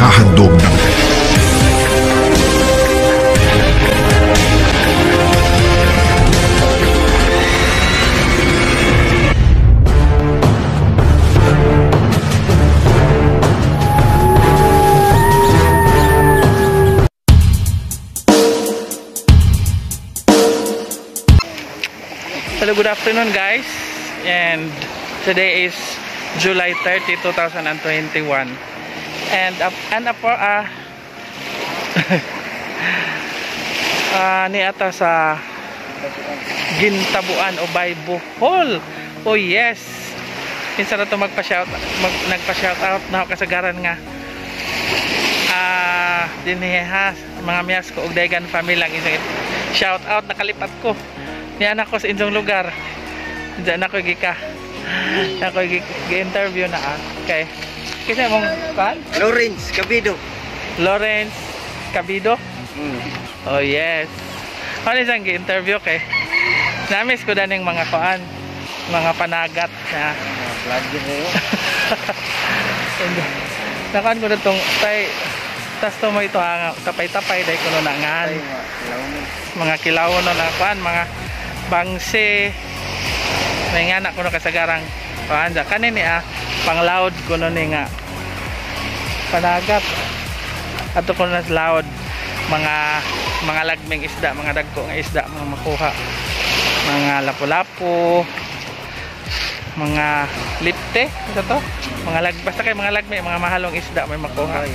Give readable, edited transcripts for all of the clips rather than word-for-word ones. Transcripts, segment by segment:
ihahandog natin. Hello, good afternoon guys, and today is July 30, 2021, and ni ata sa Gintabuan o Baybohol. Oh yes, minsan na ito nagpa-shout out na ako kasagaran nga dinheha mga miyas ko og Daigan family lang isang shout out, nakalipat ko ni anak ko sa inyong lugar. Diyan ako gika. Ako gi-interview na okay. Kasi mong kan? Lawrence Cabido. Lawrence Cabido? Oh yes. Ano isang gi-interview kay? Namis ko daning mga kuan, mga panagat na Vlogger na yun. Nakan ko na itong tas to mo ito tapay-tapay dahil ko na ngan. Mga kilaw no na kuan, mga bangse may nga na kuno kasagarang paanda kanin ni pang loud kuno ni nga panagat ato kuno nas loud mga lagming isda, mga dagko nga isda mga makuha, mga lapu-lapu, mga lipte ito to, mga basta kay mga lagming, mga mahalong isda may makuha,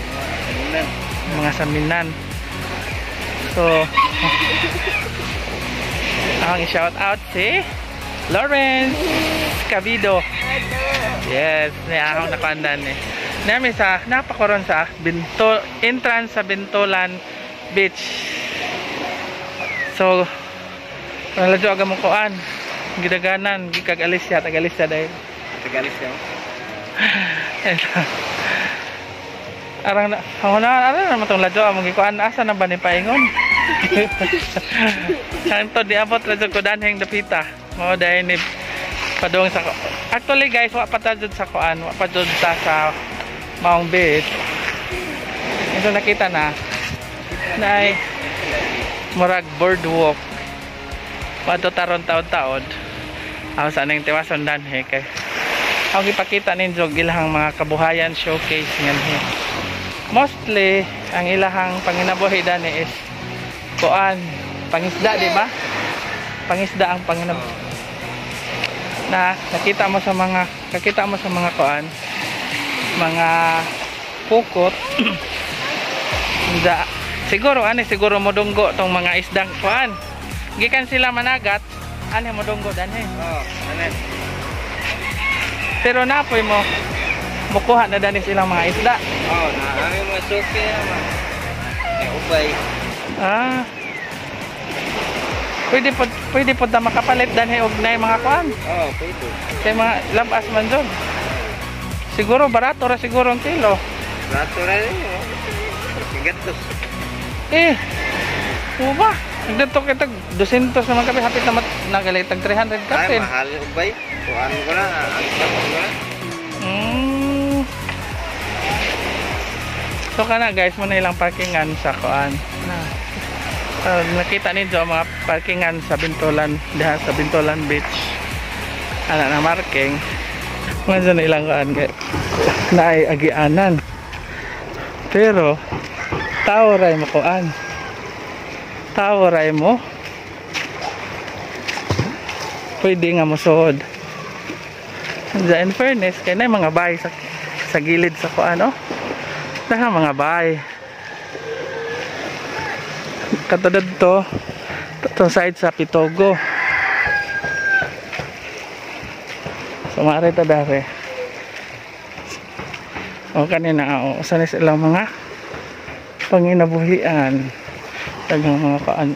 mga saminan. So ang i-shout out si Lawrence Cabido. Yes, may akong nakandan eh. Namin sa napakoron sa entrance sa Bintolan Beach. So naladyo aga mong kuan gidaganan gikag Alicia dahil Tagalisya. arang naman itong ladyo among gikuan asa na ba ni paingon. Santo di abot radyo ko danheng dapita mo dahil ni padung sa actually guys wa pa jud sa kuan, wa pa jud sa Maong Beach. Ito nakita na ay murag boardwalk pato taron taon-taon ako sa nang tiwason danhe kay ako ipakita ninyo ilahang mga kabuhayan showcase nganhi. Mostly ang ilahang panginabuhi dani is kuan pangisda, di ba? Pangisda ang panginabuhi. Na nakita mo sa mga kuan, mga pukot. siguro modunggo tong mga isdang kuan. Gikan sila managat, ani modunggo danhe. Oh, anen. Pero napoy mo mukuha na dani silang mga isda. Oh, naami mga suki naman. Ubay. Pwede po na makapalit danhe og nay mga kuan. Oh, pwede. Kay mga labas man dun. Siguro barato ra siguro ang kilo. Barato ra rin. Gatos. Uba. Dito kita 200 naman kami hapit na nagalitag 300 kapin. Ay, mahal ubay. Kuan ko na, So kana guys, muna ilang parkingan sa kuan. Nakita ninyo mga parkingan sa Bintolan, diha sa Bintolan Beach. Ana na marking. Mga na ilang kuan kay naay agianan. Pero tao ray mo kuan. Tao ray mo. Pwede nga mosuod. In fairness, kay na mga bahay sa gilid sa kuan, oh. Daha mga bahay. Katulad to side sa Pitogo. So mare ta dare. O kanina sana sila mga panginabuhian. Tagang mga kuan.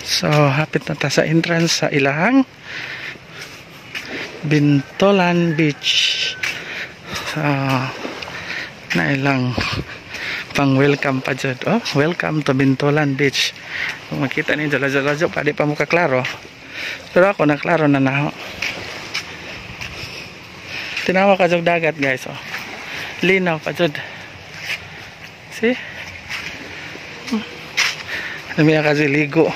So hapit na ta sa entrance sa ilahang Bintolan Beach. Na ilang pang welcome pa dyan. Oh, welcome to Bintolan Beach. Kung makita ninyo lajo-lajo pa di pa mo kaklaro, pero ako naklaro na naho. Tinawa ka jud dagat guys, oh. Linaw pa jud. See? Namiya kasi ligo.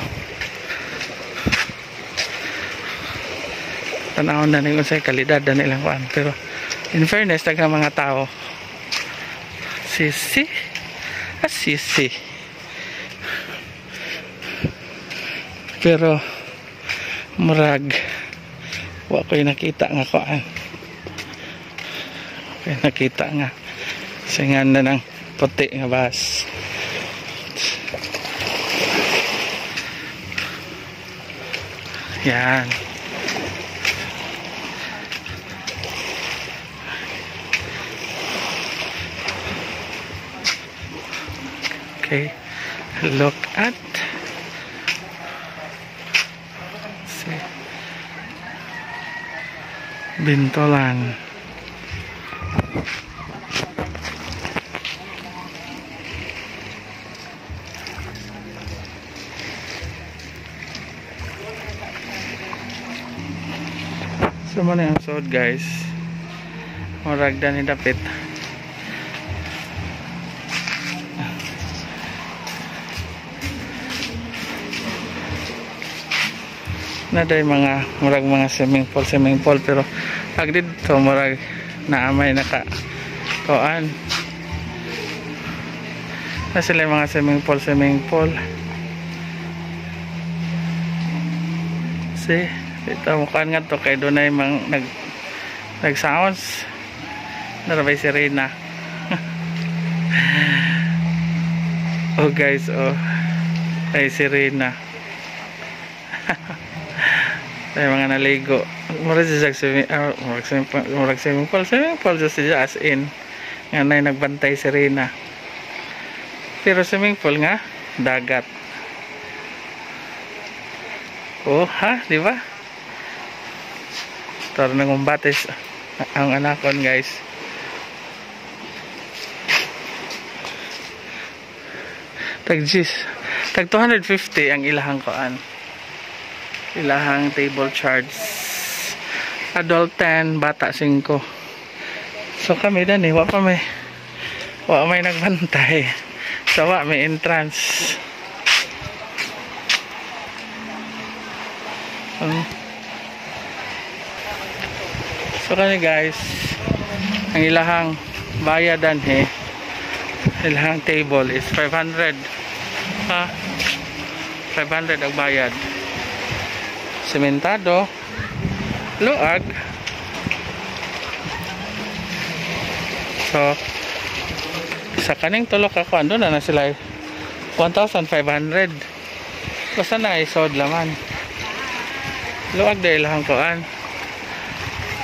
Tanawon na nila sa kalidad na nilang kuan. Pero in fairness, taga mga tao. Sisi. Sisi. Pero murag wa ko'y nakita nga kuan. Kaya nakita nga singan na ng puti nga bus. Yan. Okay, look at Bintolan. So mana yung sod guys, maragdan ni dapit. Naday mga murag mga swimming pool pero pag dito murag naamay naka kuan na sila mga swimming pool. See, ito mukaan nga to kay dunay mang nag sounds narabay sirena. Oh guys, oh ay sirena. Ay mga naligo. Murag swimming pool just as in nga nay nagbantay sirena. Pero swimming pool nga dagat. Oh, ha, di ba? Tara na ngumbates ang anakon, guys. Tag 250 ang ilahang koan. Ilahang table charge. Adult 10, bata 5. So kami dan wa may nagbantay. So wa may entrance. So kani guys, ang ilahang bayadan ilahang table is 500. Ha? 500 ang bayad. Sementado, luag. So sa kaning tulok ako ando na sila 1,500. Basta na isod laman. Luag dahil lang koan.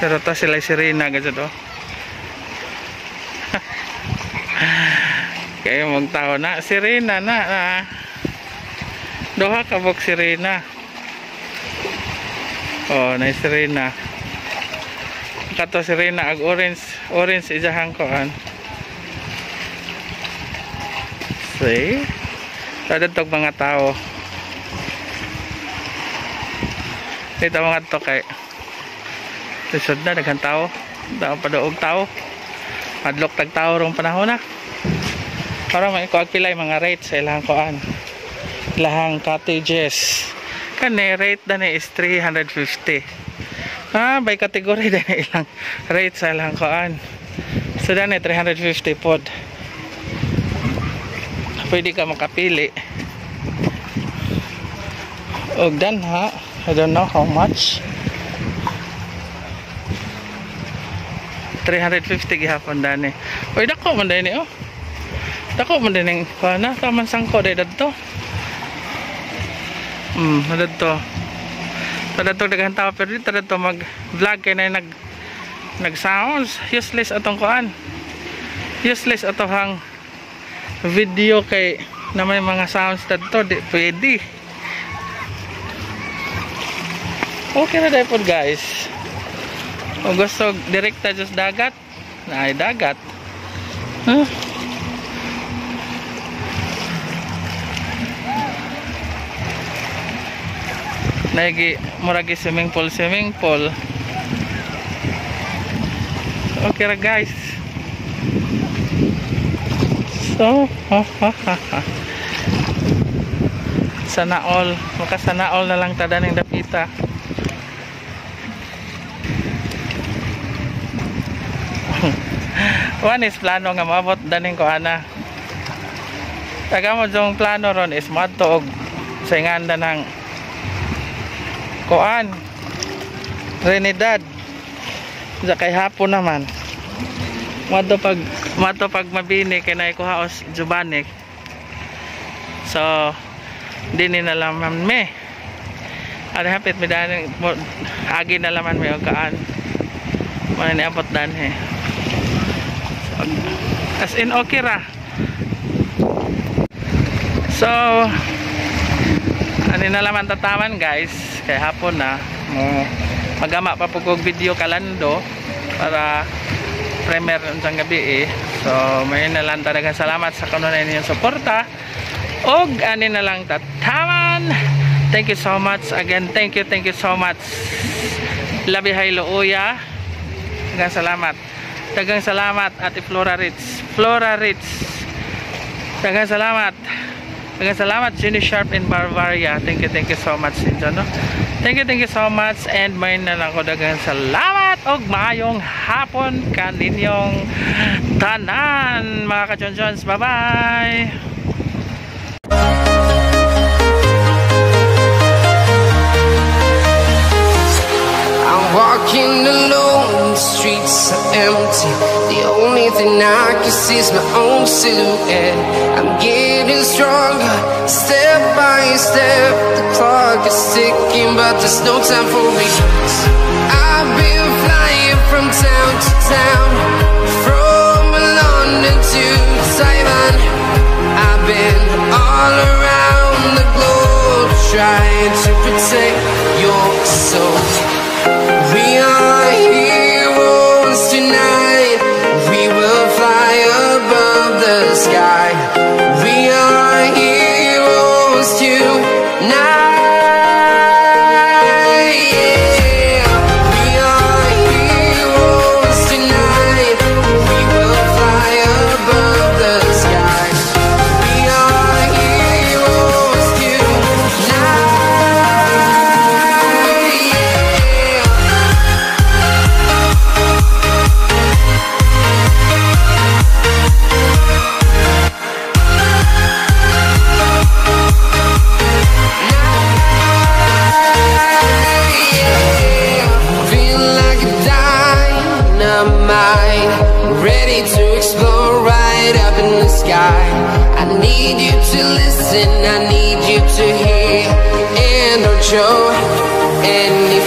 Pero to sila sirena gajud oh. Kaya mong tao na sirena na. Doha ka bok sirena. Oh, na sirena. Kato sirena ag orange ijahang koan. See? Sada tog mga tao. Ito mga to kay susod na daghang tao. Daw padaog tao. Padlok tag tao rong panahon na. Para may pilay mga rates sa ilang koan. Ilang cottages. Kani rate dani is 350. By category dani ilang rate sa ilang koan. So dani 350 pod. Pwede ka makapili. Og dan ha, I don't know how much. 350 gihapon dani. Oy dako man dani oh. Dako man dani kana taman sangko day dadto. Dadto. Dadto daghang tao pero dito dadto mag-vlog kay na nag-sounds. Useless atong kuan. Useless atong video kay na may mga sounds dadto di pwede. Okay na dahil po guys. Kung gusto direkta just dagat, na ay dagat. Naigi muragi swimming pool. Okay ra guys. So, sana all, makasana all na lang tada ng dapita. One is plano nga mabot daning ko ana. Taga mo jong plano ron is madto og sa inganda ng kuan Trinidad. Sa kay hapon naman. Madto pag mabini kay nay kuhaos Jubanik. So dini na laman me. Ari hapit mi daning agi na laman me og kaan. Man ni abot danhe. As in okay ra. So ani na laman tataman guys kay hapon na magama pa po kog video kalando para premier unsang gabi so may nalang talagang salamat sa kanunay ninyong suporta og ani na lang tataman. Thank you so much again, thank you so much Labi Haylo Uya, tagang salamat Ate Flora Ritz, tagang salamat Jenny Sharp in Bavaria. Thank you so much Sinjo, no? Thank you so much and may na lang ko dagang salamat og maayong hapon kaninyong tanan mga ka-Jonjons. Bye bye. Walking alone, the streets are empty. The only thing I can see is my own silhouette. I'm getting stronger, step by step. The clock is ticking, but there's no time for me. I've been flying from town to town, from London to Taiwan. I've been all around the globe, trying to protect your soul. We are heroes tonight. We will fly above the sky. We are heroes tonight. Yeah. We are heroes tonight. We will fly above the sky. We are heroes tonight. Ready to explore right up in the sky. I need you to listen, I need you to hear, and don't show any